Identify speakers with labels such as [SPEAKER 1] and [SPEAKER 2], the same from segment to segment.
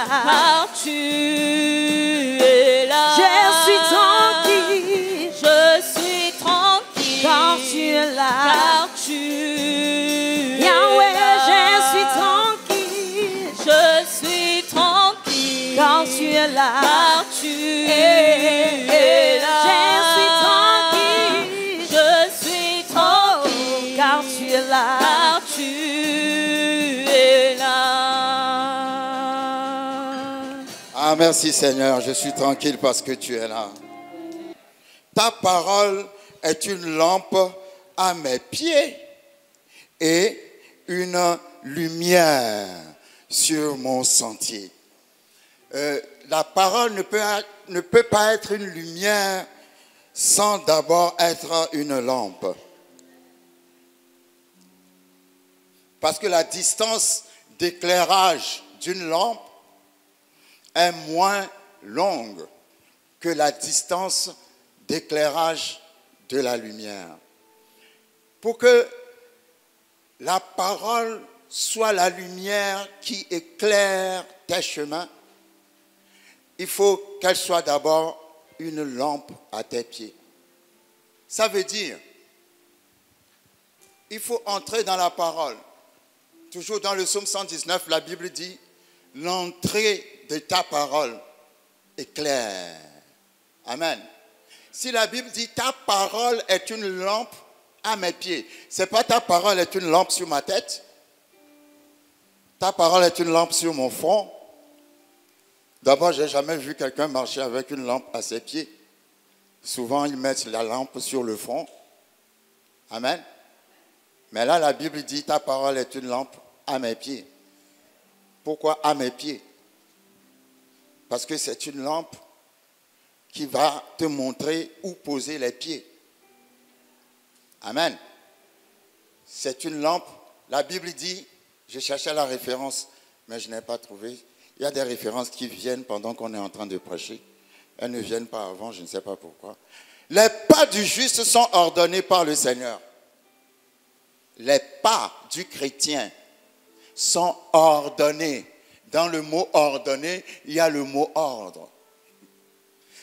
[SPEAKER 1] car tu es là.
[SPEAKER 2] Je suis tranquille, car tu es là.
[SPEAKER 1] Car tu
[SPEAKER 2] Yahweh,
[SPEAKER 1] es
[SPEAKER 2] je suis tranquille, car tu es là.
[SPEAKER 1] car tu es là.
[SPEAKER 2] Je suis tranquille, car tu es là.
[SPEAKER 1] Car tu es là.
[SPEAKER 3] Ah, merci Seigneur, je suis tranquille parce que tu es là. Ta parole est une lampe à mes pieds et une lumière sur mon sentier. La parole ne peut pas être une lumière sans d'abord être une lampe. Parce que la distance d'éclairage d'une lampe est moins longue que la distance d'éclairage de la lumière. Pour que la parole soit la lumière qui éclaire tes chemins, il faut qu'elle soit d'abord une lampe à tes pieds. Ça veut dire, il faut entrer dans la parole. Toujours dans le psaume 119, la Bible dit, l'entrée de ta parole est claire. Amen. Si la Bible dit, ta parole est une lampe à mes pieds, c'est pas ta parole est une lampe sur ma tête. Ta parole est une lampe sur mon front. D'abord, je n'ai jamais vu quelqu'un marcher avec une lampe à ses pieds. Souvent, ils mettent la lampe sur le front. Amen. Mais là, la Bible dit, ta parole est une lampe à mes pieds. Pourquoi à mes pieds? Parce que c'est une lampe qui va te montrer où poser les pieds. Amen. C'est une lampe. La Bible dit, je cherchais la référence, mais je n'ai pas trouvé. Il y a des références qui viennent pendant qu'on est en train de prêcher. Elles ne viennent pas avant, je ne sais pas pourquoi. Les pas du juste sont ordonnés par le Seigneur. Les pas du chrétien sont ordonnés. Dans le mot ordonné, il y a le mot ordre.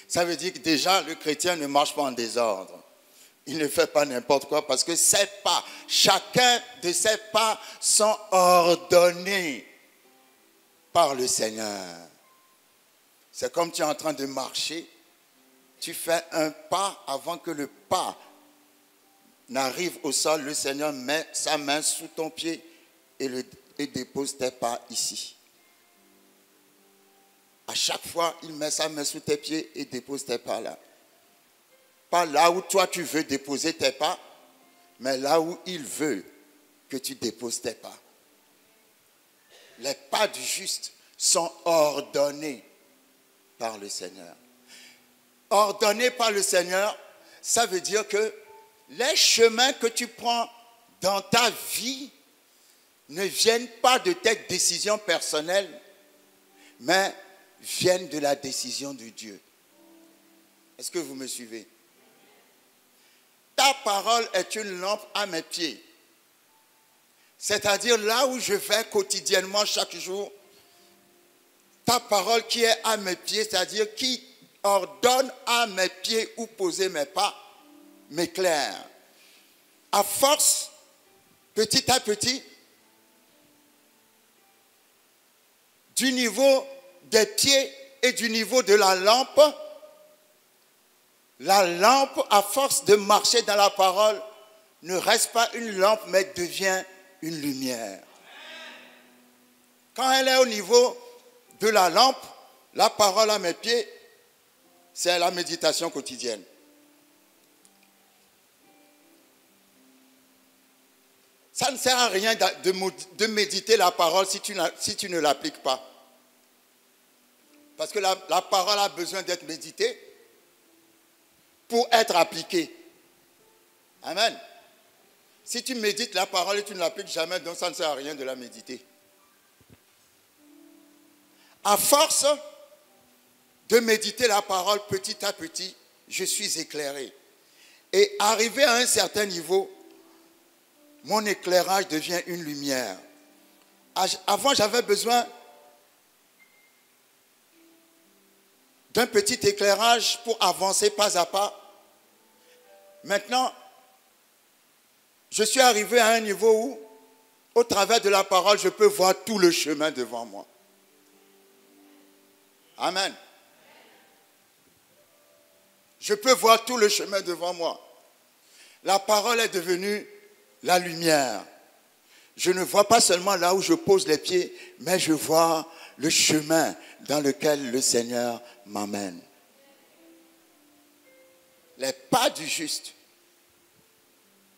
[SPEAKER 3] Ça veut dire que déjà, le chrétien ne marche pas en désordre. Il ne fait pas n'importe quoi parce que ses pas, chacun de ses pas sont ordonnés par le Seigneur. C'est comme tu es en train de marcher, tu fais un pas avant que le pas n'arrive au sol, le Seigneur met sa main sous ton pied et dépose tes pas ici. À chaque fois, il met sa main sous tes pieds et dépose tes pas là. Pas là où toi tu veux déposer tes pas, mais là où il veut que tu déposes tes pas. Les pas du juste sont ordonnés par le Seigneur. Ordonnés par le Seigneur, ça veut dire que les chemins que tu prends dans ta vie ne viennent pas de tes décisions personnelles, mais viennent de la décision de Dieu. Est-ce que vous me suivez? Ta parole est une lampe à mes pieds. C'est-à-dire là où je vais quotidiennement, chaque jour, ta parole qui est à mes pieds, c'est-à-dire qui ordonne à mes pieds où poser mes pas, m'éclaire. À force, petit à petit, du niveau des pieds et du niveau de la lampe, à force de marcher dans la parole, ne reste pas une lampe, mais devient une lumière. Quand elle est au niveau de la lampe, la parole à mes pieds, c'est la méditation quotidienne. Ça ne sert à rien de méditer la parole si tu ne l'appliques pas. Parce que la parole a besoin d'être méditée pour être appliquée. Amen. Si tu médites la parole et tu ne l'appliques jamais, donc ça ne sert à rien de la méditer. À force de méditer la parole petit à petit, je suis éclairé. Et arrivé à un certain niveau, mon éclairage devient une lumière. Avant, j'avais besoin d'un petit éclairage pour avancer pas à pas. Maintenant, je suis arrivé à un niveau où, au travers de la parole, je peux voir tout le chemin devant moi. Amen. Je peux voir tout le chemin devant moi. La parole est devenue la lumière. Je ne vois pas seulement là où je pose les pieds, mais je vois le chemin dans lequel le Seigneur m'amène. Les pas du juste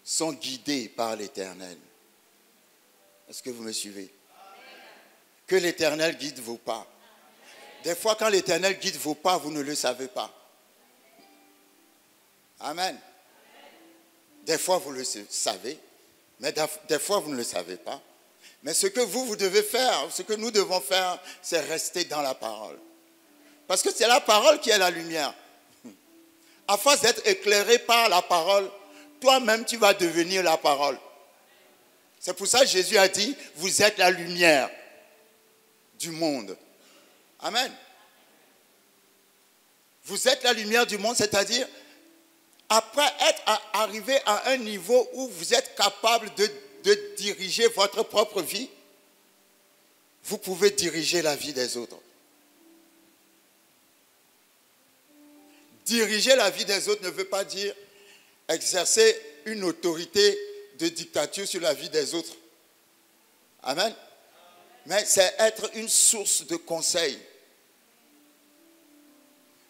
[SPEAKER 3] sont guidés par l'Éternel. Est-ce que vous me suivez? Que l'Éternel guide vos pas. Des fois, quand l'Éternel guide vos pas, vous ne le savez pas. Amen. Des fois, vous le savez, mais des fois, vous ne le savez pas. Mais ce que vous devez faire, ce que nous devons faire, c'est rester dans la parole. Parce que c'est la parole qui est la lumière. À force d'être éclairé par la parole, toi-même, tu vas devenir la parole. C'est pour ça que Jésus a dit, vous êtes la lumière du monde. Amen. Vous êtes la lumière du monde, c'est-à-dire, après être arrivé à un niveau où vous êtes capable de diriger votre propre vie, vous pouvez diriger la vie des autres. Diriger la vie des autres ne veut pas dire exercer une autorité de dictature sur la vie des autres. Amen. Mais c'est être une source de conseil.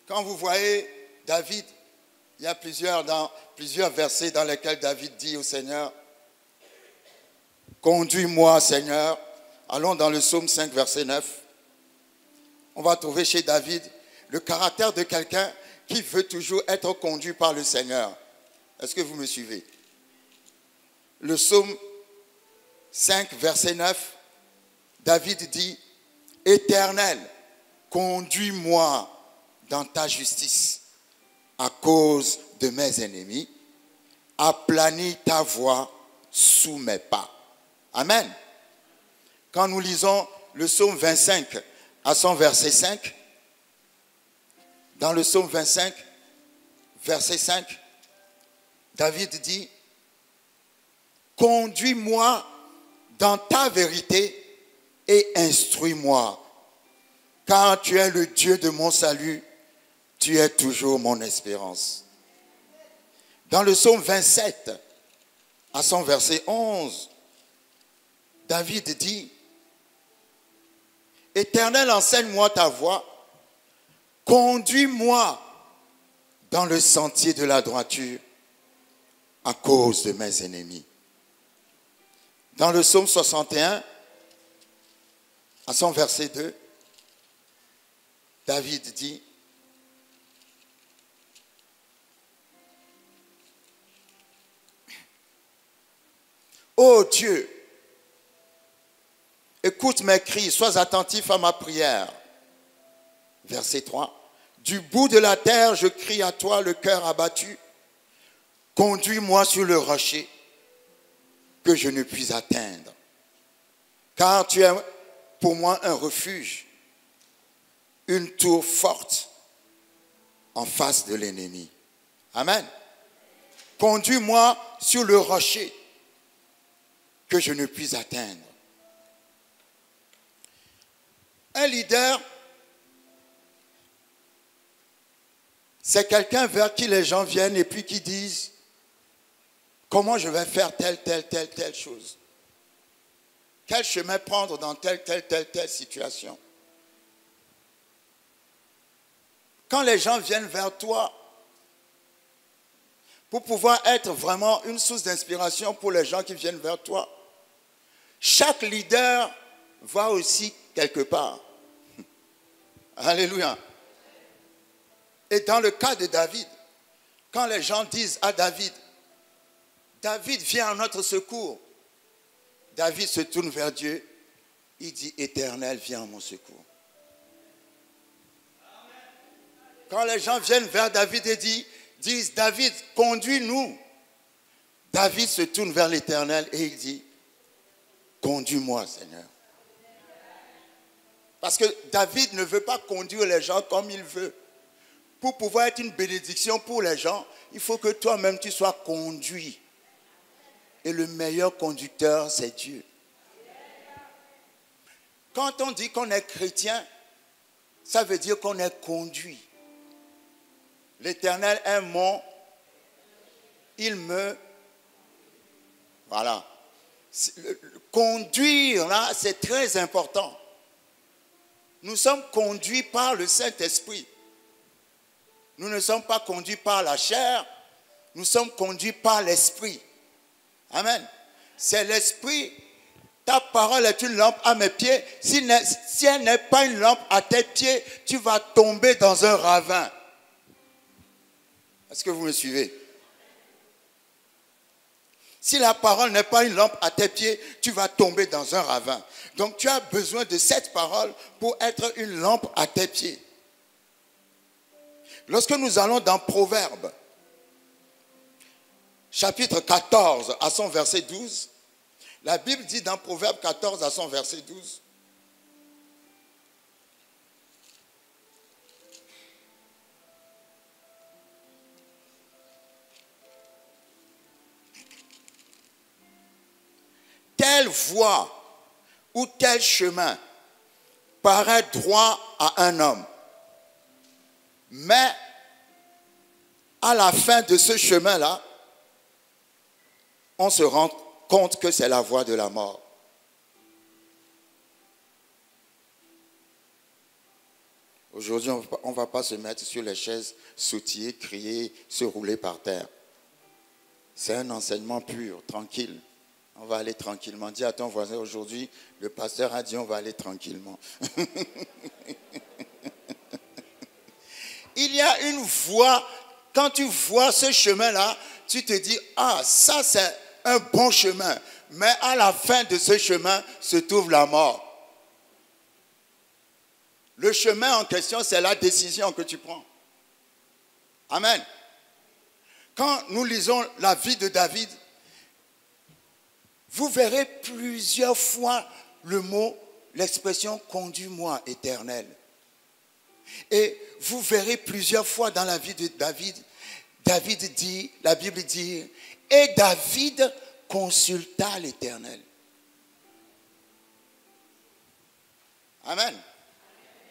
[SPEAKER 3] Quand vous voyez David, il y a plusieurs versets dans lesquels David dit au Seigneur, « Conduis-moi, Seigneur ». Allons dans le psaume 5, verset 9. On va trouver chez David le caractère de quelqu'un qui veut toujours être conduit par le Seigneur. Est-ce que vous me suivez? Le psaume 5, verset 9, David dit, « Éternel, conduis-moi dans ta justice à cause de mes ennemis, aplanis ta voie sous mes pas. » Amen. Quand nous lisons le psaume 25 à son verset 5, dans le psaume 25, verset 5, David dit, « Conduis-moi dans ta vérité et instruis-moi, car tu es le Dieu de mon salut, tu es toujours mon espérance. » Dans le psaume 27, à son verset 11, David dit, « Éternel, enseigne-moi ta voie, conduis-moi dans le sentier de la droiture à cause de mes ennemis. » Dans le psaume 61, à son verset 2, David dit, « Ô Dieu, écoute mes cris, sois attentif à ma prière. » Verset 3. « Du bout de la terre, je crie à toi, le cœur abattu. Conduis-moi sur le rocher que je ne puis atteindre. Car tu es pour moi un refuge, une tour forte en face de l'ennemi. » Amen. « Conduis-moi sur le rocher que je ne puis atteindre. » Un leader, c'est quelqu'un vers qui les gens viennent et puis qui disent comment je vais faire telle chose. Quel chemin prendre dans telle situation. Quand les gens viennent vers toi, pour pouvoir être vraiment une source d'inspiration pour les gens qui viennent vers toi, chaque leader va aussi quelque part. Alléluia. Et dans le cas de David, quand les gens disent à David, David vient à notre secours, David se tourne vers Dieu, il dit, Éternel, viens à mon secours. Quand les gens viennent vers David et disent, David, conduis-nous, David se tourne vers l'Éternel et il dit, conduis-moi, Seigneur. Parce que David ne veut pas conduire les gens comme il veut. pour pouvoir être une bénédiction pour les gens, il faut que toi-même tu sois conduit. Et le meilleur conducteur, c'est Dieu. Quand on dit qu'on est chrétien, ça veut dire qu'on est conduit. L'Éternel est mon... Il me... Voilà. Conduire, là, c'est très important. Nous sommes conduits par le Saint-Esprit. Nous ne sommes pas conduits par la chair, nous sommes conduits par l'Esprit. Amen. C'est l'Esprit. Ta parole est une lampe à mes pieds. Si elle n'est pas une lampe à tes pieds, tu vas tomber dans un ravin. Est-ce que vous me suivez? Si la parole n'est pas une lampe à tes pieds, tu vas tomber dans un ravin. Donc tu as besoin de cette parole pour être une lampe à tes pieds. Lorsque nous allons dans Proverbes, chapitre 14 à son verset 12, la Bible dit dans Proverbes 14 à son verset 12, telle voie ou tel chemin paraît droit à un homme, mais à la fin de ce chemin-là, on se rend compte que c'est la voie de la mort. Aujourd'hui, on ne va pas se mettre sur les chaises, sautiller, crier, se rouler par terre. C'est un enseignement pur, tranquille. On va aller tranquillement. Dis à ton voisin aujourd'hui, le pasteur a dit on va aller tranquillement. Il y a une voie, quand tu vois ce chemin-là, tu te dis, ah, ça c'est un bon chemin. Mais à la fin de ce chemin se trouve la mort. Le chemin en question, c'est la décision que tu prends. Amen. Quand nous lisons la vie de David, vous verrez plusieurs fois le mot, l'expression « conduis-moi, Éternel ». Et vous verrez plusieurs fois dans la vie de David, David dit, la Bible dit, « Et David consulta l'Éternel ». Amen.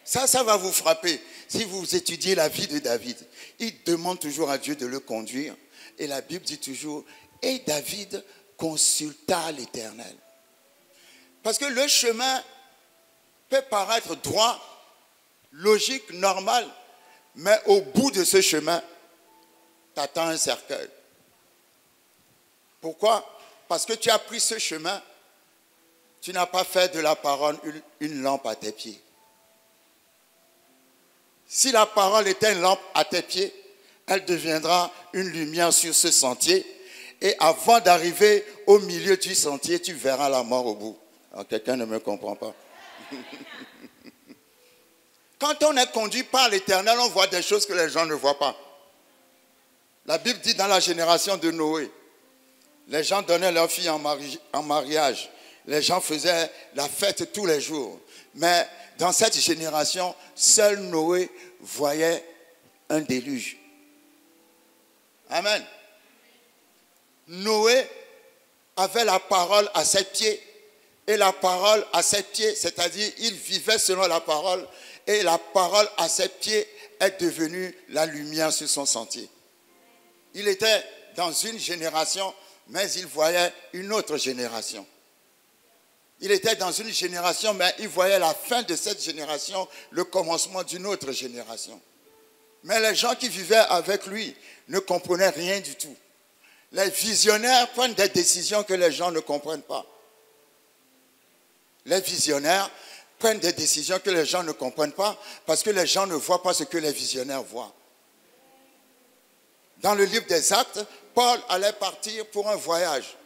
[SPEAKER 3] Ça va vous frapper. Si vous étudiez la vie de David, il demande toujours à Dieu de le conduire. Et la Bible dit toujours, « Et David consulta l'Éternel ». Parce que le chemin peut paraître droit, logique, normal, mais au bout de ce chemin, t'attends un cercueil. Pourquoi? Parce que tu as pris ce chemin, tu n'as pas fait de la parole une lampe à tes pieds. Si la parole était une lampe à tes pieds, elle deviendra une lumière sur ce sentier. Et avant d'arriver au milieu du sentier, tu verras la mort au bout. Alors, quelqu'un ne me comprend pas. Quand on est conduit par l'Éternel, on voit des choses que les gens ne voient pas. La Bible dit dans la génération de Noé, les gens donnaient leurs filles en mariage. Les gens faisaient la fête tous les jours. Mais dans cette génération, seul Noé voyait un déluge. Amen. Noé avait la parole à ses pieds. Et la parole à ses pieds, c'est-à-dire il vivait selon la parole. Et la parole à ses pieds est devenue la lumière sur son sentier. Il était dans une génération, mais il voyait une autre génération. Il était dans une génération, mais il voyait la fin de cette génération, le commencement d'une autre génération. Mais les gens qui vivaient avec lui ne comprenaient rien du tout. Les visionnaires prennent des décisions que les gens ne comprennent pas. Les visionnaires prennent des décisions que les gens ne comprennent pas parce que les gens ne voient pas ce que les visionnaires voient. Dans le livre des Actes, Paul allait partir pour un voyage.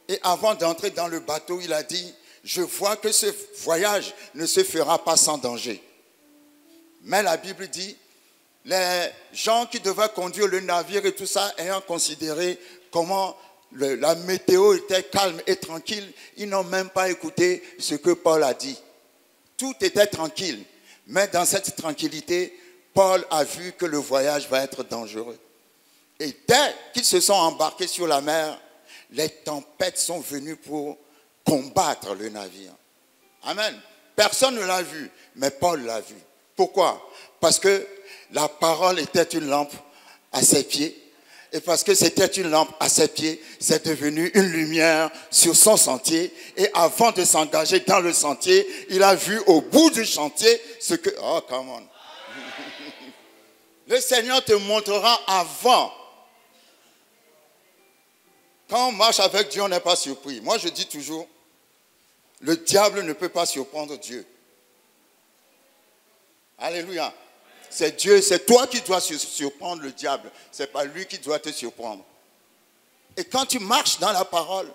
[SPEAKER 3] Et avant d'entrer dans le bateau, il a dit, je vois que ce voyage ne se fera pas sans danger. Mais la Bible dit, les gens qui devaient conduire le navire et tout ça, ayant considéré comment la météo était calme et tranquille, ils n'ont même pas écouté ce que Paul a dit. Tout était tranquille. Mais dans cette tranquillité, Paul a vu que le voyage va être dangereux. Et dès qu'ils se sont embarqués sur la mer, les tempêtes sont venues pour combattre le navire. Amen. Personne ne l'a vu, mais Paul l'a vu. Pourquoi? Parce que la parole était une lampe à ses pieds. Et parce que c'était une lampe à ses pieds, c'est devenu une lumière sur son sentier. Et avant de s'engager dans le sentier, il a vu au bout du chantier ce que... Oh, come on. Le Seigneur te montrera avant. Quand on marche avec Dieu, on n'est pas surpris. Moi, je dis toujours, le diable ne peut pas surprendre Dieu. Alléluia. C'est Dieu, c'est toi qui dois surprendre le diable. Ce n'est pas lui qui doit te surprendre. Et quand tu marches dans la parole,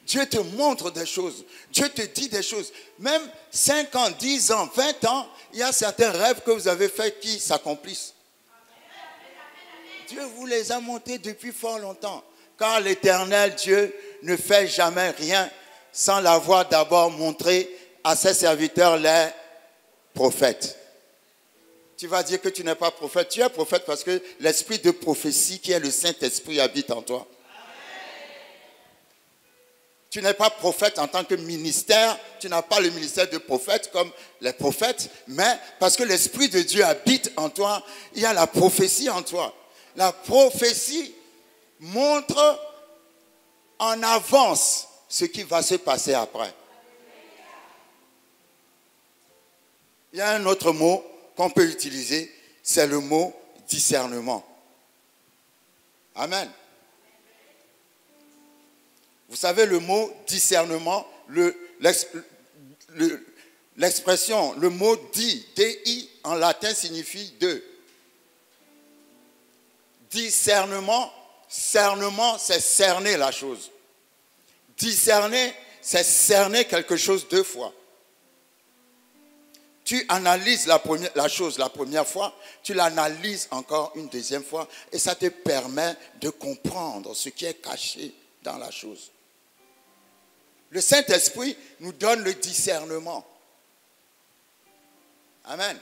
[SPEAKER 3] Dieu te montre des choses. Dieu te dit des choses. Même 5 ans, 10 ans, 20 ans, il y a certains rêves que vous avez faits qui s'accomplissent. Dieu vous les a montés depuis fort longtemps. Car l'Éternel Dieu ne fait jamais rien sans l'avoir d'abord montré à ses serviteurs, les prophètes. Tu vas dire que tu n'es pas prophète. Tu es prophète parce que l'esprit de prophétie qui est le Saint-Esprit habite en toi. Tu n'es pas prophète en tant que ministère. Tu n'as pas le ministère de prophète comme les prophètes. Mais parce que l'Esprit de Dieu habite en toi, il y a la prophétie en toi. La prophétie montre en avance ce qui va se passer après. Il y a un autre mot qu'on peut utiliser, c'est le mot discernement. Amen. Vous savez, le mot discernement, l'expression, le mot dit, D-I en latin signifie deux. Discernement, cernement, c'est cerner la chose. Discerner, c'est cerner quelque chose 2 fois. Tu analyses la chose la première fois, tu l'analyses encore une deuxième fois et ça te permet de comprendre ce qui est caché dans la chose. Le Saint-Esprit nous donne le discernement. Amen.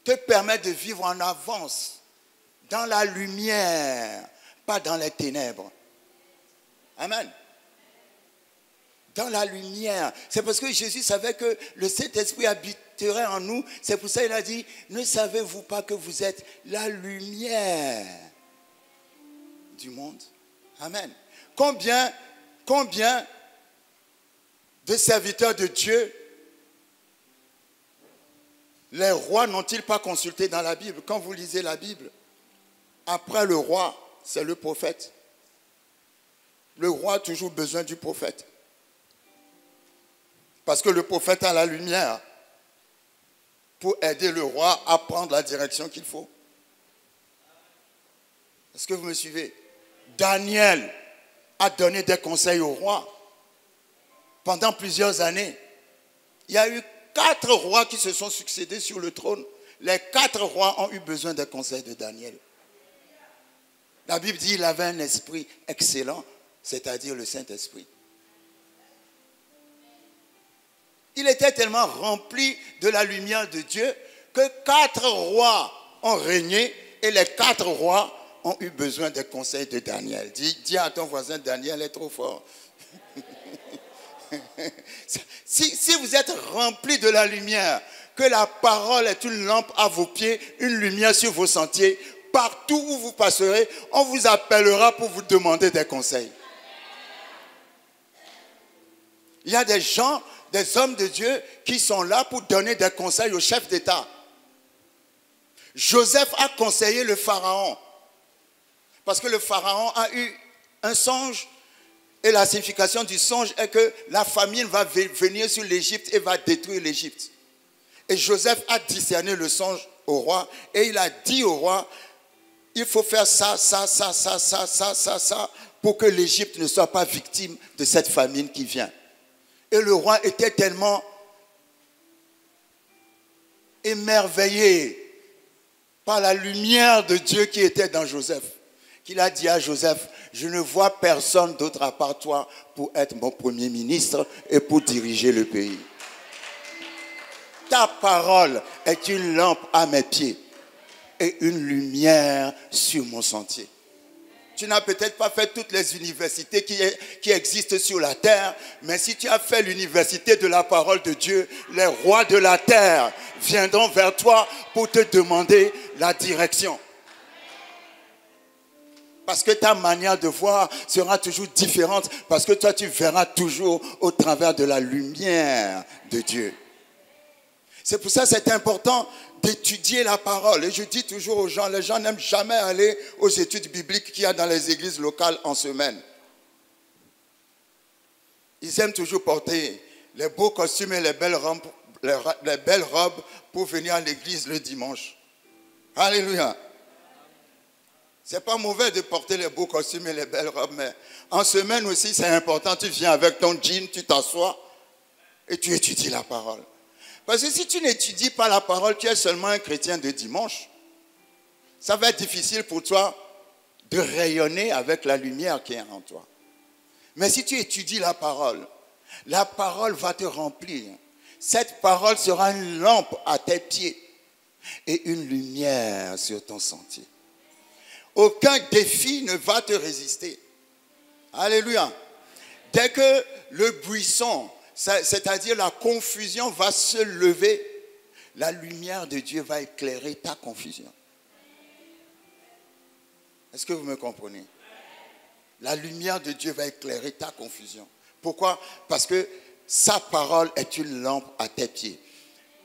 [SPEAKER 3] Te permet de vivre en avance, dans la lumière, pas dans les ténèbres. Amen. Dans la lumière. C'est parce que Jésus savait que le Saint-Esprit habiterait en nous. C'est pour ça qu'il a dit, ne savez-vous pas que vous êtes la lumière du monde? Amen. Combien de serviteurs de Dieu les rois n'ont-ils pas consulté dans la Bible? Quand vous lisez la Bible, après le roi, c'est le prophète. Le roi a toujours besoin du prophète. Parce que le prophète a la lumière pour aider le roi à prendre la direction qu'il faut. Est-ce que vous me suivez? Daniel a donné des conseils au roi pendant plusieurs années. Il y a eu 4 rois qui se sont succédés sur le trône. Les 4 rois ont eu besoin des conseils de Daniel. La Bible dit qu'il avait un esprit excellent, c'est-à-dire le Saint-Esprit. Il était tellement rempli de la lumière de Dieu que 4 rois ont régné et les 4 rois ont eu besoin des conseils de Daniel. Dis à ton voisin, Daniel est trop fort. Si vous êtes rempli de la lumière, que la parole est une lampe à vos pieds, une lumière sur vos sentiers, partout où vous passerez, on vous appellera pour vous demander des conseils. Il y a des gens, des hommes de Dieu qui sont là pour donner des conseils au chef d'État. Joseph a conseillé le pharaon parce que le pharaon a eu un songe et la signification du songe est que la famine va venir sur l'Égypte et va détruire l'Égypte. Et Joseph a discerné le songe au roi et il a dit au roi, il faut faire ça pour que l'Égypte ne soit pas victime de cette famine qui vient. Et le roi était tellement émerveillé par la lumière de Dieu qui était dans Joseph, qu'il a dit à Joseph, je ne vois personne d'autre à part toi pour être mon premier ministre et pour diriger le pays. Ta parole est une lampe à mes pieds et une lumière sur mon sentier. Tu n'as peut-être pas fait toutes les universités qui existent sur la terre, mais si tu as fait l'université de la parole de Dieu, les rois de la terre viendront vers toi pour te demander la direction. Parce que ta manière de voir sera toujours différente, parce que toi tu verras toujours au travers de la lumière de Dieu. C'est pour ça que c'est important d'étudier la parole. Et je dis toujours aux gens, les gens n'aiment jamais aller aux études bibliques qu'il y a dans les églises locales en semaine. Ils aiment toujours porter les beaux costumes et les belles robes pour venir à l'église le dimanche. Alléluia. C'est pas mauvais de porter les beaux costumes et les belles robes, mais en semaine aussi c'est important. Tu viens avec ton jean, tu t'assois et tu étudies la parole. Parce que si tu n'étudies pas la parole, tu es seulement un chrétien de dimanche. Ça va être difficile pour toi de rayonner avec la lumière qui est en toi. Mais si tu étudies la parole va te remplir. Cette parole sera une lampe à tes pieds et une lumière sur ton sentier. Aucun défi ne va te résister. Alléluia. Dès que le buisson, c'est-à-dire la confusion va se lever, la lumière de Dieu va éclairer ta confusion. Est-ce que vous me comprenez? La lumière de Dieu va éclairer ta confusion. Pourquoi? Parce que sa parole est une lampe à tes pieds.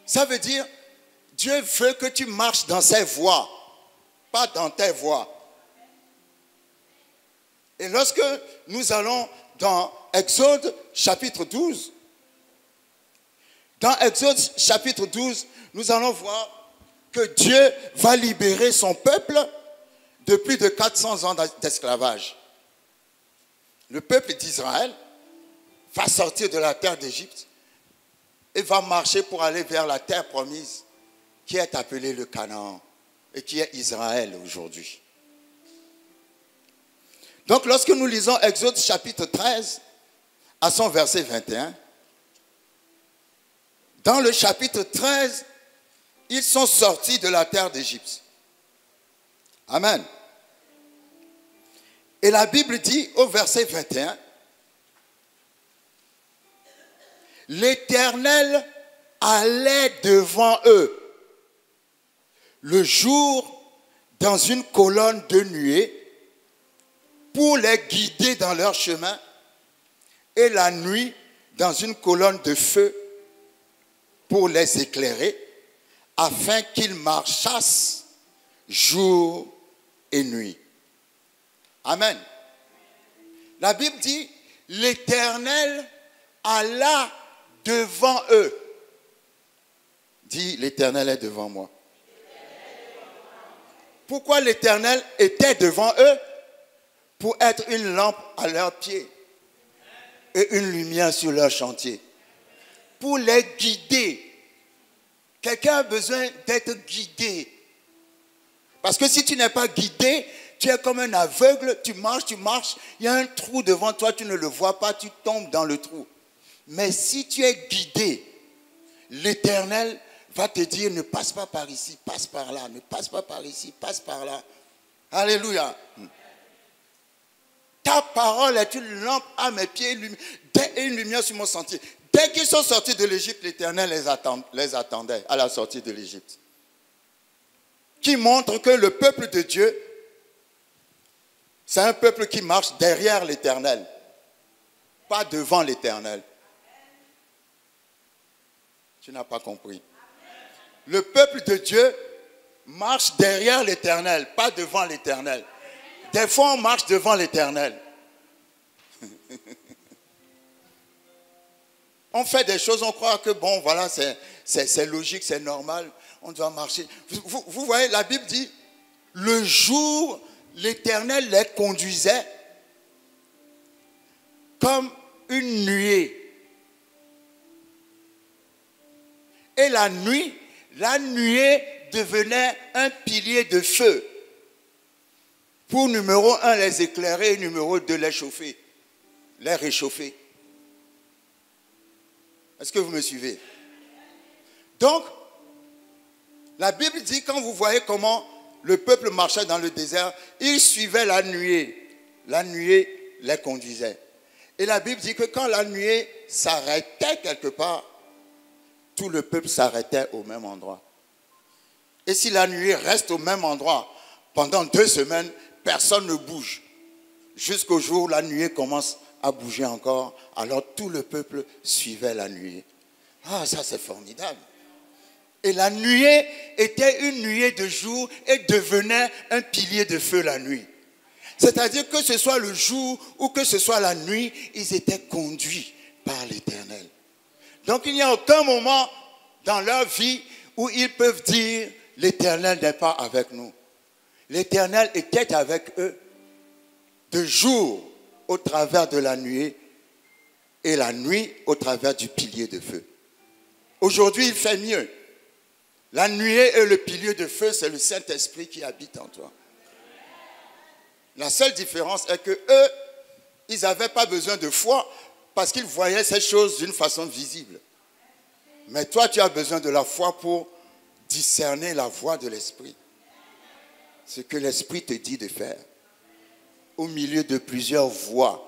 [SPEAKER 3] Ça veut dire, Dieu veut que tu marches dans ses voies, pas dans tes voies. Et lorsque nous allons dans Exode chapitre 12, dans Exode chapitre 12, nous allons voir que Dieu va libérer son peuple de plus de 400 ans d'esclavage. Le peuple d'Israël va sortir de la terre d'Égypte et va marcher pour aller vers la terre promise qui est appelée le Canaan et qui est Israël aujourd'hui. Donc lorsque nous lisons Exode chapitre 13 à son verset 21, dans le chapitre 13, ils sont sortis de la terre d'Égypte. Amen. Et la Bible dit au verset 21, l'Éternel allait devant eux le jour dans une colonne de nuée pour les guider dans leur chemin et la nuit dans une colonne de feu pour les éclairer afin qu'ils marchassent jour et nuit. Amen. La Bible dit, l'Éternel alla devant eux. Dis, l'Éternel est devant moi. Pourquoi l'Éternel était devant eux? Pour être une lampe à leurs pieds et une lumière sur leur chantier. Pour les guider. Quelqu'un a besoin d'être guidé. Parce que si tu n'es pas guidé, tu es comme un aveugle, tu marches, il y a un trou devant toi, tu ne le vois pas, tu tombes dans le trou. Mais si tu es guidé, l'Éternel va te dire, ne passe pas par ici, passe par là, ne passe pas par ici, passe par là. Alléluia. Ta parole est une lampe à mes pieds et une lumière sur mon sentier. Dès qu'ils sont sortis de l'Égypte, l'Éternel les attendait à la sortie de l'Égypte. Qui montre que le peuple de Dieu, c'est un peuple qui marche derrière l'Éternel, pas devant l'Éternel. Tu n'as pas compris. Le peuple de Dieu marche derrière l'Éternel, pas devant l'Éternel. Des fois, on marche devant l'Éternel. On fait des choses, on croit que bon, voilà, c'est logique, c'est normal, on doit marcher. Vous voyez, la Bible dit, le jour, l'Éternel les conduisait comme une nuée. Et la nuée devenait un pilier de feu. Pour numéro 1, les éclairer, et numéro 2, les chauffer, les réchauffer. Est-ce que vous me suivez? Donc, la Bible dit, quand vous voyez comment le peuple marchait dans le désert, il suivait la nuée. La nuée les conduisait. Et la Bible dit que quand la nuée s'arrêtait quelque part, tout le peuple s'arrêtait au même endroit. Et si la nuée reste au même endroit pendant 2 semaines, personne ne bouge. Jusqu'au jour où la nuée commence à bouger encore, alors tout le peuple suivait la nuée. Ah, ça c'est formidable. Et la nuée était une nuée de jour et devenait un pilier de feu la nuit. C'est-à-dire que ce soit le jour ou que ce soit la nuit, ils étaient conduits par l'Éternel. Donc il n'y a aucun moment dans leur vie où ils peuvent dire « l'Éternel n'est pas avec nous ». L'Éternel était avec eux de jour au travers de la nuée et la nuit au travers du pilier de feu. Aujourd'hui, il fait mieux. La nuée et le pilier de feu, c'est le Saint-Esprit qui habite en toi. La seule différence est que eux, ils n'avaient pas besoin de foi parce qu'ils voyaient ces choses d'une façon visible. Mais toi, tu as besoin de la foi pour discerner la voix de l'Esprit. Ce que l'Esprit te dit de faire. Au milieu de plusieurs voix.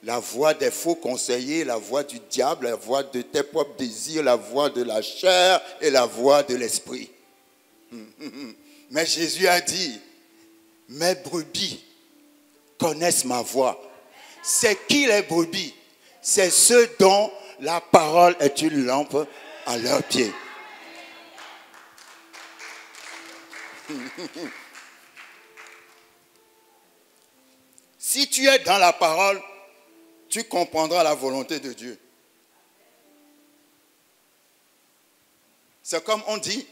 [SPEAKER 3] La voix des faux conseillers, la voix du diable, la voix de tes propres désirs, la voix de la chair et la voix de l'Esprit. Mais Jésus a dit, mes brebis connaissent ma voix. C'est qui les brebis? C'est ceux dont la parole est une lampe à leurs pieds. Si tu es dans la parole, tu comprendras la volonté de Dieu. C'est comme on dit,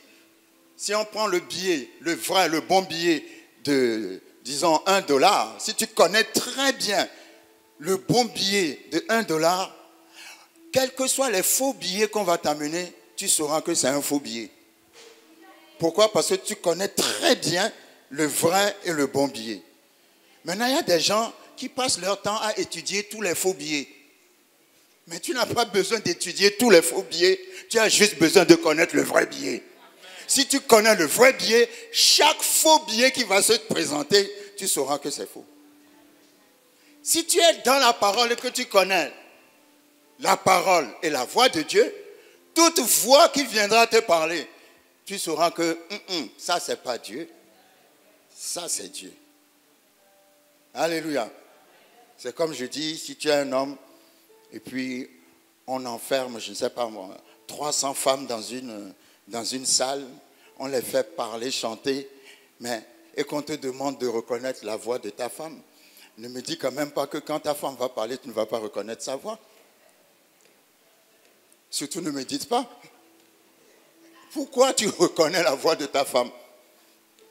[SPEAKER 3] si on prend le billet, le vrai, le bon billet de, disons, $1, si tu connais très bien le bon billet de $1, quels que soient les faux billets qu'on va t'amener, tu sauras que c'est un faux billet. Pourquoi? Parce que tu connais très bien le vrai et le bon billet. Maintenant, il y a des gens qui passent leur temps à étudier tous les faux billets. Mais tu n'as pas besoin d'étudier tous les faux billets. Tu as juste besoin de connaître le vrai billet. Si tu connais le vrai billet, chaque faux billet qui va se te présenter, tu sauras que c'est faux. Si tu es dans la parole et que tu connais la parole et la voix de Dieu, toute voix qui viendra te parler, tu sauras que ça, c'est pas Dieu. Ça, c'est Dieu. Alléluia. C'est comme je dis, si tu es un homme et puis on enferme, je ne sais pas moi, 300 femmes dans une salle, on les fait parler, chanter, et qu'on te demande de reconnaître la voix de ta femme, ne me dis quand même pas que quand ta femme va parler, tu ne vas pas reconnaître sa voix. Surtout ne me dites pas. Pourquoi tu reconnais la voix de ta femme?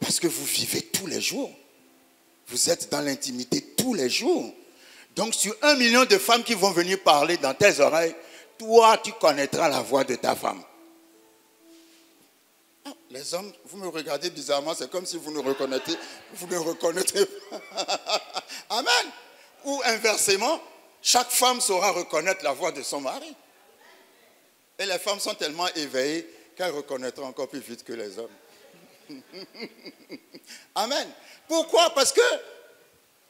[SPEAKER 3] Parce que vous vivez tous les jours. Vous êtes dans l'intimité tous les jours. Donc sur 1 million de femmes qui vont venir parler dans tes oreilles, toi tu connaîtras la voix de ta femme. Ah, les hommes, vous me regardez bizarrement, c'est comme si vous ne reconnaîtrez pas. Amen. Ou inversement, chaque femme saura reconnaître la voix de son mari. Et les femmes sont tellement éveillées qu'elles reconnaîtront encore plus vite que les hommes. Amen. Pourquoi? Parce que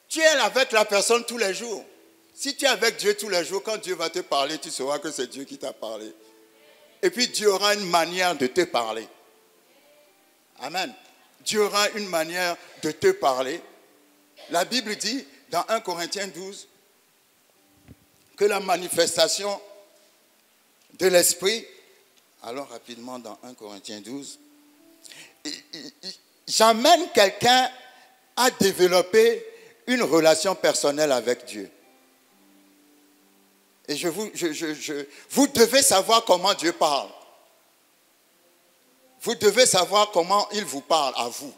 [SPEAKER 3] tu es avec la personne tous les jours. Si tu es avec Dieu tous les jours, quand Dieu va te parler, tu sauras que c'est Dieu qui t'a parlé. Et puis Dieu aura une manière de te parler. Amen. Dieu aura une manière de te parler. La Bible dit dans 1 Corinthiens 12 que la manifestation de l'Esprit, allons rapidement dans 1 Corinthiens 12, j'amène quelqu'un à développer une relation personnelle avec Dieu. Et vous devez savoir comment Dieu parle. Vous devez savoir comment il vous parle à vous.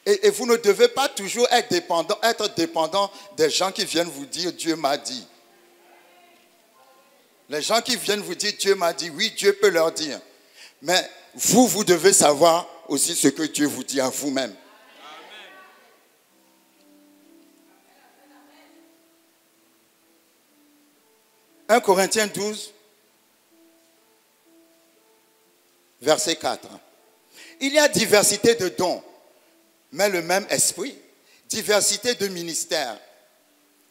[SPEAKER 3] Et vous ne devez pas toujours être dépendant des gens qui viennent vous dire « Dieu m'a dit ». Les gens qui viennent vous dire « Dieu m'a dit », oui, Dieu peut leur dire. Mais vous devez savoir aussi ce que Dieu vous dit à vous-même. 1 Corinthiens 12, verset 4. Il y a diversité de dons, mais le même esprit. Diversité de ministères,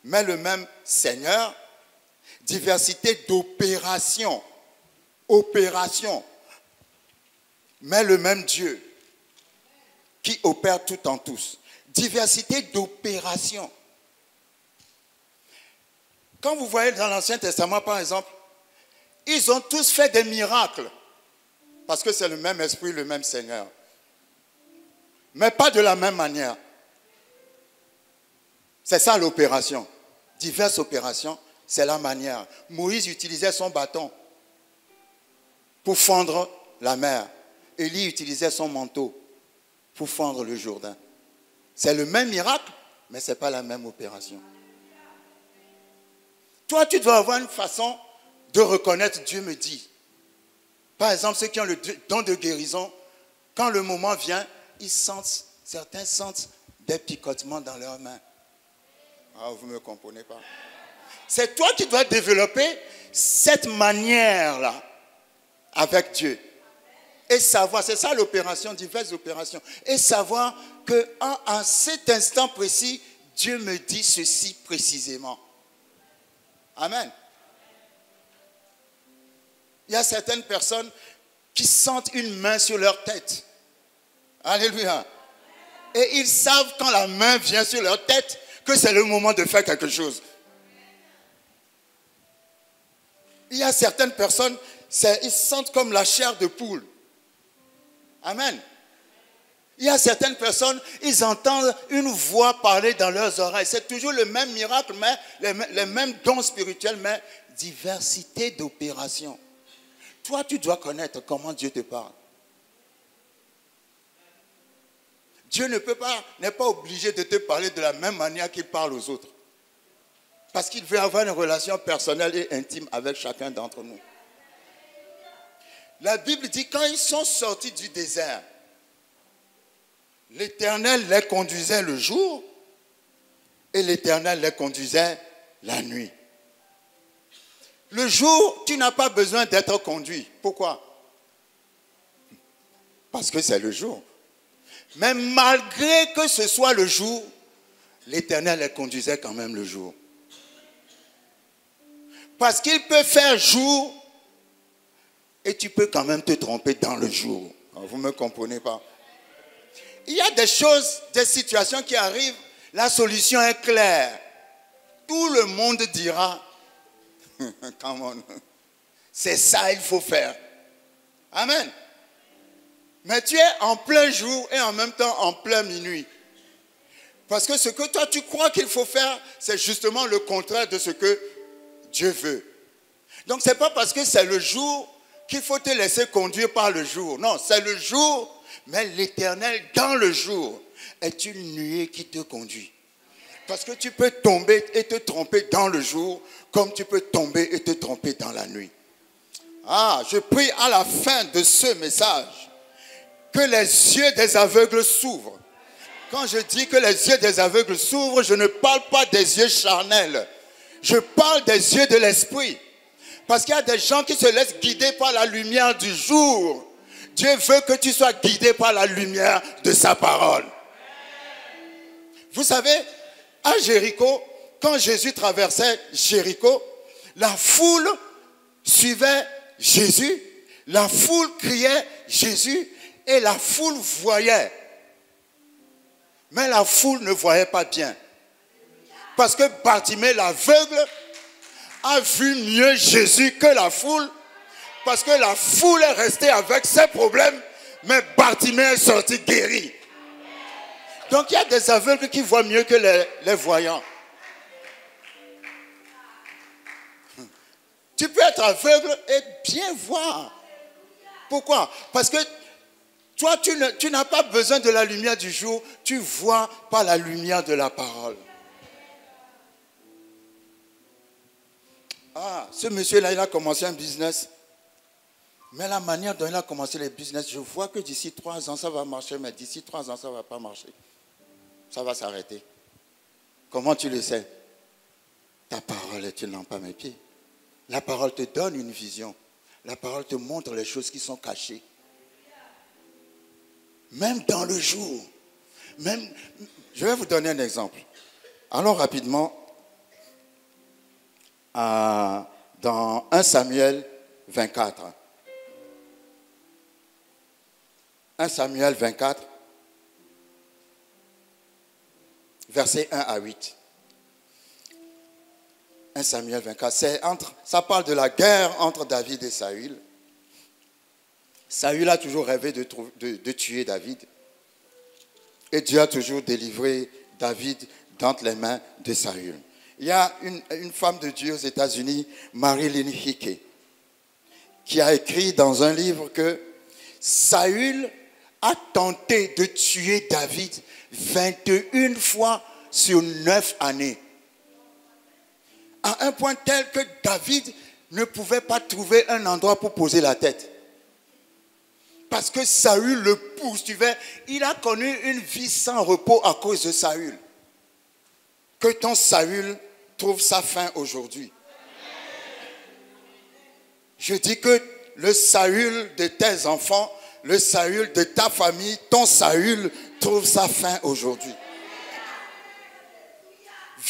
[SPEAKER 3] mais le même Seigneur. Diversité d'opérations. Opérations, mais le même Dieu qui opère tout en tous. Diversité d'opérations. Quand vous voyez dans l'Ancien Testament, par exemple, ils ont tous fait des miracles. Parce que c'est le même esprit, le même Seigneur. Mais pas de la même manière. C'est ça l'opération. Diverses opérations, c'est la manière. Moïse utilisait son bâton pour fendre la mer. Élie utilisait son manteau pour fendre le Jourdain. C'est le même miracle, mais ce n'est pas la même opération. Toi, tu dois avoir une façon de reconnaître Dieu me dit. Par exemple, ceux qui ont le don de guérison, quand le moment vient, certains sentent des picotements dans leurs mains. Ah, vous ne me comprenez pas. C'est toi qui dois développer cette manière-là avec Dieu. Et savoir, c'est ça l'opération, diverses opérations. Et savoir qu'à cet instant précis, Dieu me dit ceci précisément. Amen. Il y a certaines personnes qui sentent une main sur leur tête. Alléluia. Et ils savent quand la main vient sur leur tête que c'est le moment de faire quelque chose. Il y a certaines personnes, ils sentent comme la chair de poule. Amen. Il y a certaines personnes, ils entendent une voix parler dans leurs oreilles. C'est toujours le même miracle, mais les mêmes dons spirituels, mais diversité d'opérations. Toi, tu dois connaître comment Dieu te parle. Dieu n'est pas obligé de te parler de la même manière qu'il parle aux autres. Parce qu'il veut avoir une relation personnelle et intime avec chacun d'entre nous. La Bible dit, quand ils sont sortis du désert, l'Éternel les conduisait le jour et l'Éternel les conduisait la nuit. Le jour, tu n'as pas besoin d'être conduit. Pourquoi? Parce que c'est le jour. Mais malgré que ce soit le jour, l'Éternel les conduisait quand même le jour. Parce qu'il peut faire jour et tu peux quand même te tromper dans le jour. Vous ne me comprenez pas? Il y a des choses, des situations qui arrivent, la solution est claire. Tout le monde dira, come on, c'est ça il faut faire. Amen. Mais tu es en plein jour et en même temps en plein minuit. Parce que ce que toi tu crois qu'il faut faire, c'est justement le contraire de ce que Dieu veut. Donc ce n'est pas parce que c'est le jour qu'il faut te laisser conduire par le jour. Non, c'est le jour, mais l'Éternel dans le jour est une nuée qui te conduit. Parce que tu peux tomber et te tromper dans le jour, comme tu peux tomber et te tromper dans la nuit. Ah, je prie à la fin de ce message que les yeux des aveugles s'ouvrent. Quand je dis que les yeux des aveugles s'ouvrent, je ne parle pas des yeux charnels. Je parle des yeux de l'esprit. Parce qu'il y a des gens qui se laissent guider par la lumière du jour. Dieu veut que tu sois guidé par la lumière de sa parole. Vous savez, à Jéricho, quand Jésus traversait Jéricho, la foule suivait Jésus, la foule criait Jésus et la foule voyait. Mais la foule ne voyait pas bien. Parce que Bartimée l'aveugle a vu mieux Jésus que la foule. Parce que la foule est restée avec ses problèmes, mais Bartimée est sorti guéri. Donc il y a des aveugles qui voient mieux que les voyants. Tu peux être aveugle et bien voir. Pourquoi? Parce que toi, tu n'as pas besoin de la lumière du jour, tu vois par la lumière de la parole. Ah, ce monsieur-là, il a commencé un business. Mais la manière dont il a commencé le business, je vois que d'ici 3 ans, ça va marcher, mais d'ici 3 ans, ça ne va pas marcher. Ça va s'arrêter. Comment tu le sais? Ta parole est une lampe à mes pieds. La parole te donne une vision. La parole te montre les choses qui sont cachées. même dans le jour. Je vais vous donner un exemple. Allons rapidement dans 1 Samuel 24. 1 Samuel 24, versets 1 à 8. 1 Samuel 24, ça parle de la guerre entre David et Saül. Saül a toujours rêvé de tuer David. Et Dieu a toujours délivré David d'entre les mains de Saül. Il y a une femme de Dieu aux États-Unis, Marilyn Hickey, qui a écrit dans un livre que Saül a tenté de tuer David 21 fois sur 9 années. À un point tel que David ne pouvait pas trouver un endroit pour poser la tête. Parce que Saül le poursuivait. Il a connu une vie sans repos à cause de Saül. Que ton Saül trouve sa fin aujourd'hui. Je dis que le Saül de tes enfants, le Saül de ta famille, ton Saül trouve sa fin aujourd'hui.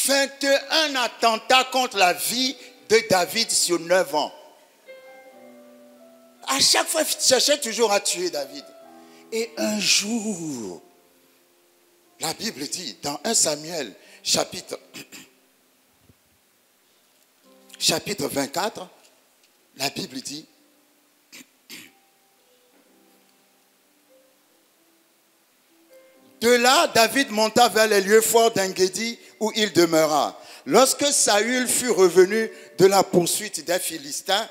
[SPEAKER 3] 21 attentats contre la vie de David sur 9 ans. À chaque fois, il cherchait toujours à tuer David. Et un jour, la Bible dit, dans 1 Samuel, chapitre 24, la Bible dit, de là, David monta vers les lieux forts d'Engedi où il demeura. Lorsque Saül fut revenu de la poursuite des Philistins,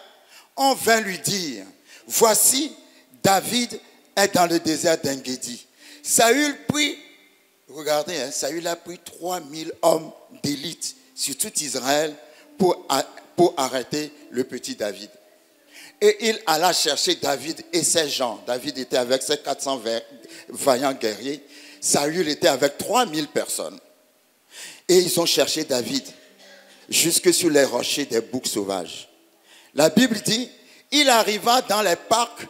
[SPEAKER 3] on vint lui dire, voici, David est dans le désert d'Engedi. Saül prit, regardez, Saül a pris 3000 hommes d'élite sur tout Israël pour arrêter le petit David. Et il alla chercher David et ses gens. David était avec ses 400 vaillants guerriers. Saül était avec 3000 personnes. Et ils ont cherché David jusque sur les rochers des boucs sauvages. La Bible dit, il arriva dans les parcs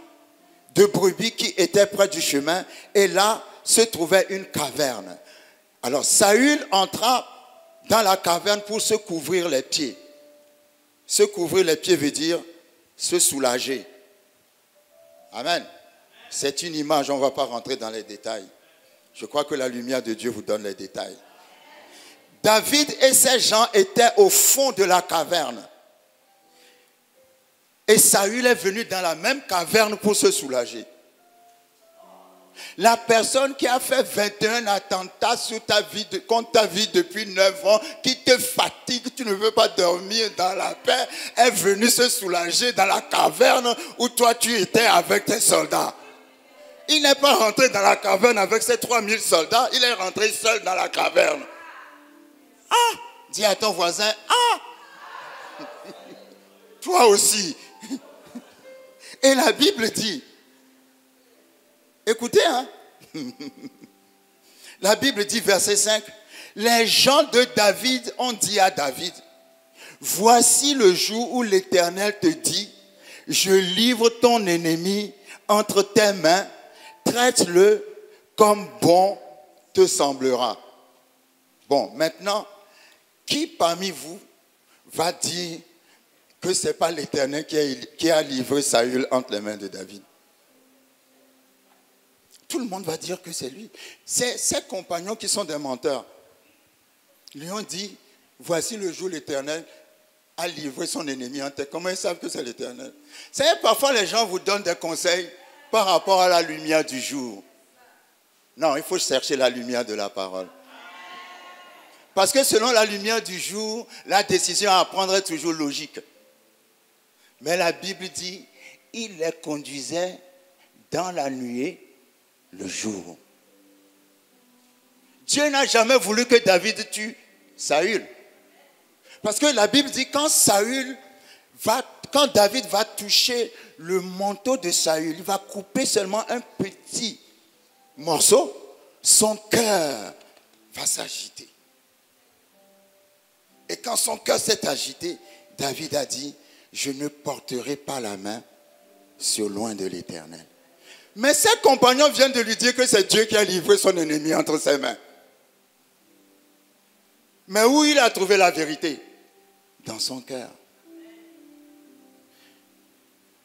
[SPEAKER 3] de brebis qui étaient près du chemin, et là se trouvait une caverne. Alors Saül entra dans la caverne pour se couvrir les pieds. Se couvrir les pieds veut dire se soulager. Amen. C'est une image, on ne va pas rentrer dans les détails. Je crois que la lumière de Dieu vous donne les détails. David et ses gens étaient au fond de la caverne. Et Saül est venu dans la même caverne pour se soulager. La personne qui a fait 21 attentats sur ta vie, contre ta vie depuis 9 ans, qui te fatigue, tu ne veux pas dormir dans la paix, est venue se soulager dans la caverne où toi tu étais avec tes soldats. Il n'est pas rentré dans la caverne avec ses 3000 soldats, il est rentré seul dans la caverne. Ah, dis à ton voisin, ah, toi aussi. Et la Bible dit, écoutez, la Bible dit, verset 5, les gens de David ont dit à David, voici le jour où l'Éternel te dit, je livre ton ennemi entre tes mains, traite-le comme bon te semblera. Bon, maintenant, qui parmi vous va dire que ce n'est pas l'Éternel qui a livré Saül entre les mains de David? Tout le monde va dire que c'est lui. C'est ses compagnons qui sont des menteurs. Ils lui ont dit, voici le jour où l'Éternel a livré son ennemi en tête. Comment ils savent que c'est l'Éternel? Vous savez, parfois les gens vous donnent des conseils par rapport à la lumière du jour. Non, il faut chercher la lumière de la parole. Parce que selon la lumière du jour, la décision à prendre est toujours logique. Mais la Bible dit, il les conduisait dans la nuée le jour. Dieu n'a jamais voulu que David tue Saül. Parce que la Bible dit, quand David va toucher le manteau de Saül, il va couper seulement un petit morceau, son cœur va s'agiter. Et quand son cœur s'est agité, David a dit, je ne porterai pas la main sur loin de l'Éternel. Mais ses compagnons viennent de lui dire que c'est Dieu qui a livré son ennemi entre ses mains. Mais où il a trouvé la vérité? Dans son cœur.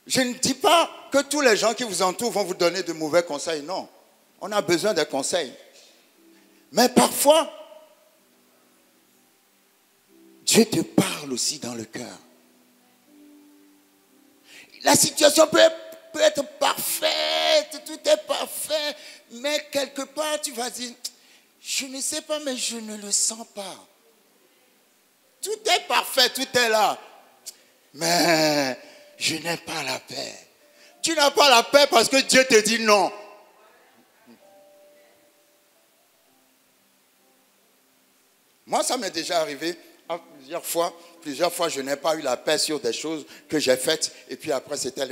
[SPEAKER 3] Je ne dis pas que tous les gens qui vous entourent vont vous donner de mauvais conseils. Non, on a besoin de conseils. Mais parfois, Dieu te parle aussi dans le cœur. La situation peut être parfaite, tout est parfait, mais quelque part tu vas dire, je ne sais pas, mais je ne le sens pas. Tout est parfait, tout est là, mais je n'ai pas la paix. Tu n'as pas la paix parce que Dieu te dit non. Moi, ça m'est déjà arrivé plusieurs fois, je n'ai pas eu la paix sur des choses que j'ai faites. Et puis après, c'était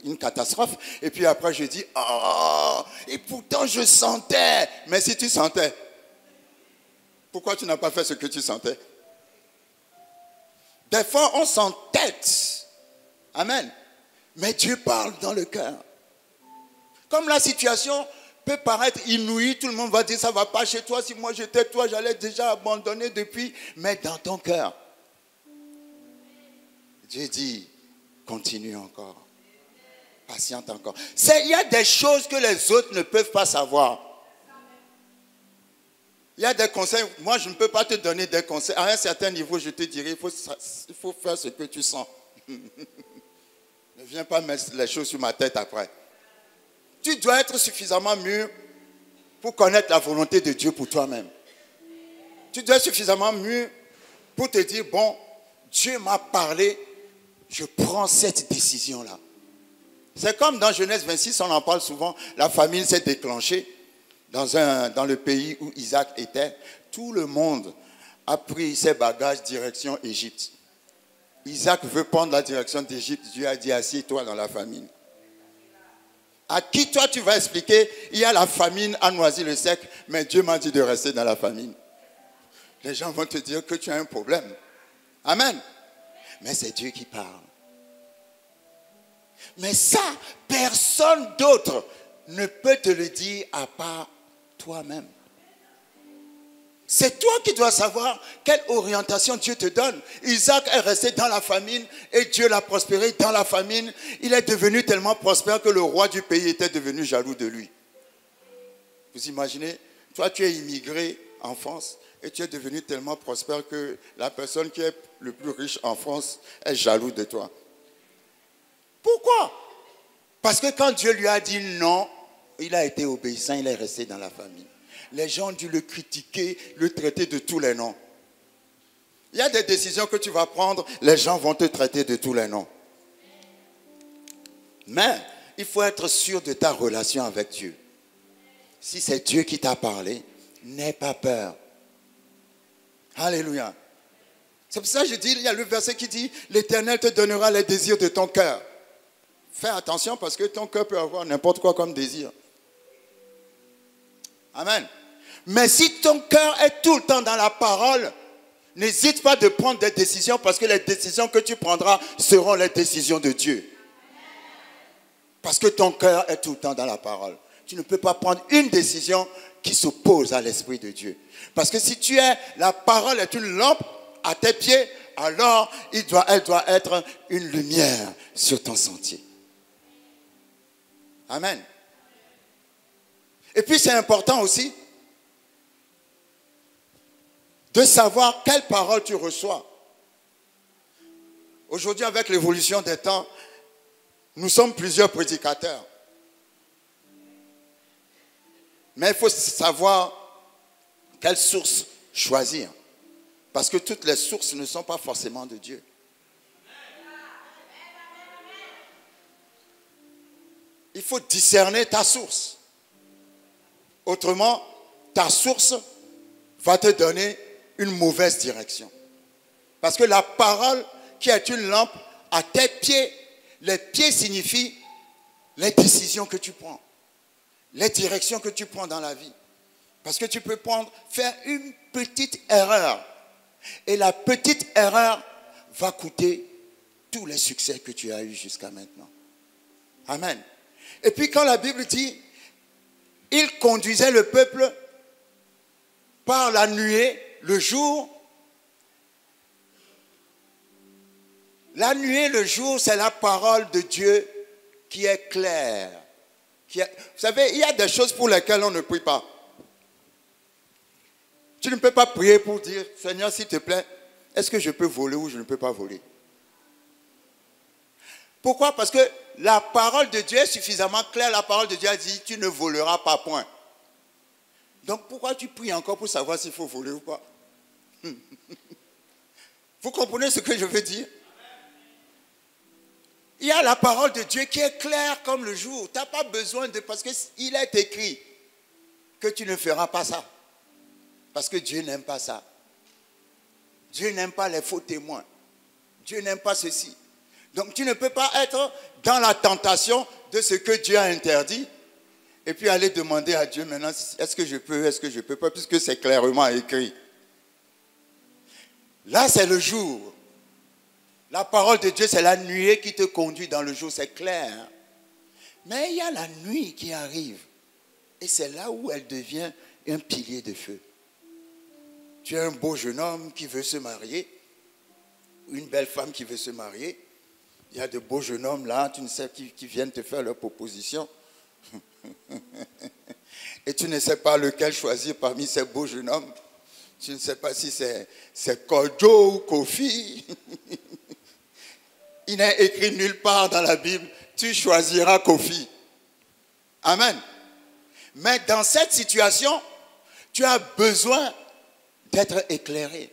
[SPEAKER 3] une catastrophe. Et puis après, je dis, oh, et pourtant je sentais. Mais si tu sentais, pourquoi tu n'as pas fait ce que tu sentais? Des fois, on s'entête. Amen. Mais Dieu parle dans le cœur. Comme la situation peut paraître inouïe, tout le monde va dire, ça ne va pas chez toi. Si moi j'étais toi, j'allais déjà abandonner depuis. Mais dans ton cœur, Dieu dit, continue encore. Patiente encore. Il y a des choses que les autres ne peuvent pas savoir. Il y a des conseils. Moi, je ne peux pas te donner des conseils. À un certain niveau, je te dirai, il faut faire ce que tu sens. Ne viens pas mettre les choses sur ma tête après. Tu dois être suffisamment mûr pour connaître la volonté de Dieu pour toi-même. Tu dois être suffisamment mûr pour te dire, bon, Dieu m'a parlé, je prends cette décision-là. C'est comme dans Genèse 26, on en parle souvent, la famine s'est déclenchée dans le pays où Isaac était. Tout le monde a pris ses bagages direction Égypte. Isaac veut prendre la direction d'Égypte. Dieu a dit, assieds-toi dans la famine. À qui toi tu vas expliquer, il y a la famine à Noisy-le-Sec, mais Dieu m'a dit de rester dans la famine. Les gens vont te dire que tu as un problème. Amen. Mais c'est Dieu qui parle. Mais ça, personne d'autre ne peut te le dire à part toi-même. C'est toi qui dois savoir quelle orientation Dieu te donne. Isaac est resté dans la famine et Dieu l'a prospéré dans la famine. Il est devenu tellement prospère que le roi du pays était devenu jaloux de lui. Vous imaginez, toi tu es immigré en France et tu es devenu tellement prospère que la personne qui est le plus riche en France est jaloux de toi. Pourquoi? Parce que quand Dieu lui a dit non, il a été obéissant, il est resté dans la famine. Les gens ont dû le critiquer, le traiter de tous les noms. Il y a des décisions que tu vas prendre, les gens vont te traiter de tous les noms. Mais il faut être sûr de ta relation avec Dieu. Si c'est Dieu qui t'a parlé, n'aie pas peur. Alléluia. C'est pour ça que je dis, il y a le verset qui dit, l'Éternel te donnera les désirs de ton cœur. Fais attention parce que ton cœur peut avoir n'importe quoi comme désir. Amen. Mais si ton cœur est tout le temps dans la parole, n'hésite pas de prendre des décisions parce que les décisions que tu prendras seront les décisions de Dieu. Parce que ton cœur est tout le temps dans la parole. Tu ne peux pas prendre une décision qui s'oppose à l'Esprit de Dieu. Parce que si la parole est une lampe à tes pieds, alors elle doit être une lumière sur ton sentier. Amen. Et puis c'est important aussi de savoir quelle parole tu reçois. Aujourd'hui, avec l'évolution des temps, nous sommes plusieurs prédicateurs. Mais il faut savoir quelle source choisir. Parce que toutes les sources ne sont pas forcément de Dieu. Il faut discerner ta source. Autrement, ta source va te donner une mauvaise direction. Parce que la parole qui est une lampe à tes pieds, les pieds signifient les décisions que tu prends, les directions que tu prends dans la vie. Parce que tu peux faire une petite erreur. Et la petite erreur va coûter tous les succès que tu as eus jusqu'à maintenant. Amen. Et puis quand la Bible dit, il conduisait le peuple par la nuée, le jour. La nuée, le jour, c'est la parole de Dieu qui est claire. Vous savez, il y a des choses pour lesquelles on ne prie pas. Tu ne peux pas prier pour dire, Seigneur, s'il te plaît, est-ce que je peux voler ou je ne peux pas voler? Pourquoi? Parce que la parole de Dieu est suffisamment claire. La parole de Dieu a dit, tu ne voleras pas, point. Donc pourquoi tu pries encore pour savoir s'il faut voler ou pas? Vous comprenez ce que je veux dire? Il y a la parole de Dieu qui est claire comme le jour. Tu n'as pas besoin de... Parce qu'il est écrit que tu ne feras pas ça. Parce que Dieu n'aime pas ça. Dieu n'aime pas les faux témoins. Dieu n'aime pas ceci. Donc tu ne peux pas être dans la tentation de ce que Dieu a interdit et puis aller demander à Dieu maintenant, est-ce que je peux pas, puisque c'est clairement écrit. Là, c'est le jour. La parole de Dieu, c'est la nuée qui te conduit dans le jour, c'est clair. Mais il y a la nuit qui arrive. Et c'est là où elle devient un pilier de feu. Tu es un beau jeune homme qui veut se marier, une belle femme qui veut se marier. Il y a de beaux jeunes hommes là, tu ne sais, qui viennent te faire leur proposition. Et tu ne sais pas lequel choisir parmi ces beaux jeunes hommes. Tu ne sais pas si c'est Kojo ou Kofi. Il n'est écrit nulle part dans la Bible, tu choisiras Kofi. Amen. Mais dans cette situation, tu as besoin d'être éclairé.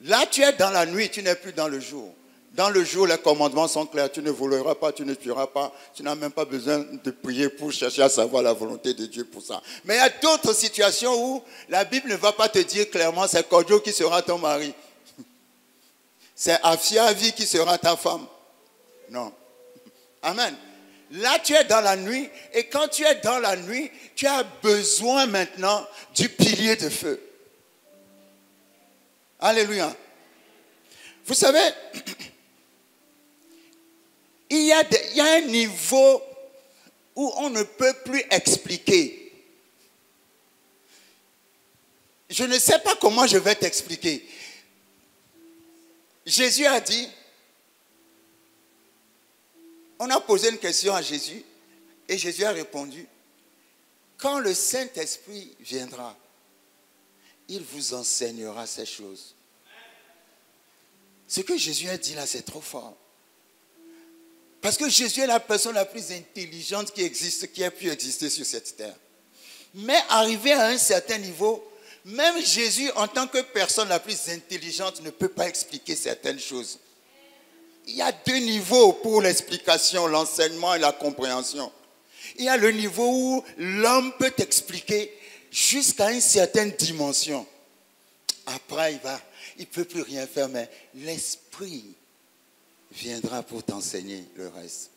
[SPEAKER 3] Là, tu es dans la nuit, tu n'es plus dans le jour. Dans le jour, les commandements sont clairs. Tu ne voleras pas, tu ne tueras pas. Tu n'as même pas besoin de prier pour chercher à savoir la volonté de Dieu pour ça. Mais il y a d'autres situations où la Bible ne va pas te dire clairement c'est Kojo qui sera ton mari. C'est Afiavi qui sera ta femme. Non. Amen. Là, tu es dans la nuit. Et quand tu es dans la nuit, tu as besoin maintenant du pilier de feu. Alléluia. Vous savez, il y a un niveau où on ne peut plus expliquer. Je ne sais pas comment je vais t'expliquer. Jésus a dit, on a posé une question à Jésus et Jésus a répondu, quand le Saint-Esprit viendra, il vous enseignera ces choses. Ce que Jésus a dit là, c'est trop fort. Parce que Jésus est la personne la plus intelligente qui existe, qui a pu exister sur cette terre. Mais arrivé à un certain niveau, même Jésus, en tant que personne la plus intelligente, ne peut pas expliquer certaines choses. Il y a deux niveaux pour l'explication, l'enseignement et la compréhension. Il y a le niveau où l'homme peut expliquer jusqu'à une certaine dimension. Après, il ne peut plus rien faire, mais l'Esprit viendra pour t'enseigner le reste.